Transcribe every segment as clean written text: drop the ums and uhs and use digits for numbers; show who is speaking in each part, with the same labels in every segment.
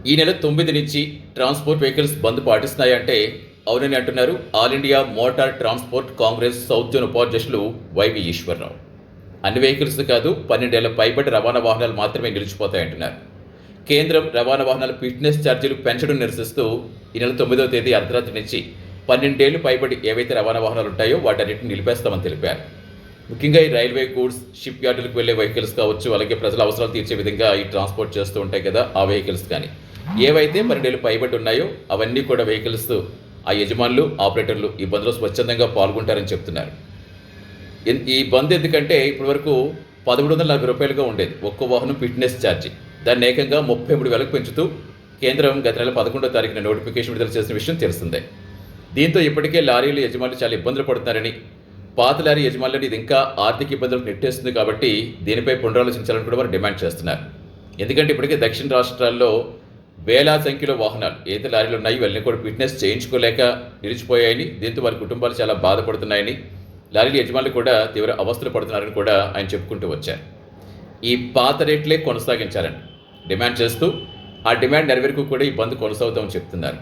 Speaker 1: ఈ నెల 9 నుంచి ట్రాన్స్‌పోర్ట్ వెహికల్స్ బంద్ పాటిస్తున్నాయంటే అవునని అంటున్నారు all India motor transport Congress south zone ఉపాధ్యక్షులు వైవి ఈశ్వరరావు. అన్ని వెహికల్స్ కాదు, 12 ఏళ్ల పైబడి రవాణా వాహనాలు మాత్రమే నిలిచిపోతాయంటున్నారు. కేంద్రం రవాణా వాహనాల ఫిట్నెస్ ఛార్జీలు పెంచడం నిరసిస్తూ ఈ నెల 9వ తేదీ అర్ధరాత్రి నుంచి 12 ఏళ్లు పైబడి ఏవైతే రవాణా వాహనాలు ఉంటాయో వాటన్నిటిని నిలిపేస్తామని తెలిపారు. ముఖ్యంగా ఈ రైల్వే గూడ్స్, షిప్ యార్డులకు వెళ్లే వెహికల్స్ కావచ్చు, అలాగే ప్రజల అవసరాలు తీర్చే విధంగా ఈ ట్రాన్స్పోర్ట్ చేస్తూ ఉంటాయి కదా, ఆ వెహికల్స్ కానీ ఏవైతే 12 ఏళ్లు పైబడి ఉన్నాయో అవన్నీ కూడా వెహికల్స్ ఆ యజమానులు, ఆపరేటర్లు ఈ బంద్లో స్వచ్ఛందంగా పాల్గొంటారని చెప్తున్నారు. ఈ బంద్ ఎందుకంటే ఇప్పటివరకు రూ. 1340గా ఉండేది ఒక్కో వాహనం ఫిట్నెస్ ఛార్జీ. దాన్ని ఏకంగా 33,000కు పెంచుతూ కేంద్రం గత నెల 11వ తారీఖున నోటిఫికేషన్ విడుదల చేసిన విషయం తెలిసిందే. దీంతో ఇప్పటికే లారీల యజమానులు చాలా ఇబ్బందులు పడుతున్నారని, పాత లారీ యజమానులను ఇది ఇంకా ఆర్థిక ఇబ్బందులకు నెట్టేస్తుంది కాబట్టి దీనిపై పునరాలోచించాలని కూడా వారు డిమాండ్ చేస్తున్నారు. ఎందుకంటే ఇప్పటికే దక్షిణ రాష్ట్రాల్లో వేల సంఖ్యలో వాహనాలు ఏదైతే లారీలు ఉన్నాయో ఇవన్నీ కూడా ఫిట్నెస్ చేయించుకోలేక నిలిచిపోయాయని, దీంతో వారి కుటుంబాలు చాలా బాధపడుతున్నాయని, లారీల యజమానులు కూడా తీవ్ర అవస్థలు పడుతున్నారని కూడా ఆయన చెప్పుకుంటూ వచ్చారు. ఈ పాత రేట్లే కొనసాగించాలని డిమాండ్ చేస్తూ ఆ డిమాండ్ నెరవేరుకు కూడా ఈ బంద్ కొనసాగుతామని చెప్తున్నారు.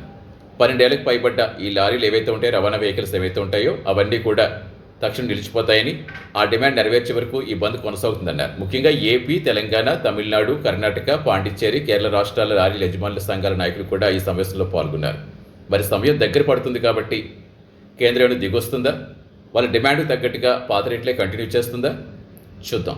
Speaker 1: 12 ఏళ్లకు పైబడ్డ ఈ లారీలు ఏవైతే ఉంటాయో, రవాణా వెహికల్స్ ఏవైతే ఉంటాయో అవన్నీ కూడా తక్షణం నిలిచిపోతాయని, ఆ డిమాండ్ నెరవేర్చే వరకు ఈ బంద్ కొనసాగుతుందన్నారు. ముఖ్యంగా ఏపీ, తెలంగాణ, తమిళనాడు, కర్ణాటక, పాండిచ్చేరి, కేరళ రాష్ట్రాల లారీల యజమానుల సంఘాల నాయకులు కూడా ఈ సమావేశంలో పాల్గొన్నారు. మరి సమయం దగ్గర పడుతుంది కాబట్టి కేంద్రం దిగొస్తుందా, వాళ్ళ డిమాండ్కు తగ్గట్టుగా పాత రేట్లే కంటిన్యూ చేస్తుందా చూద్దాం.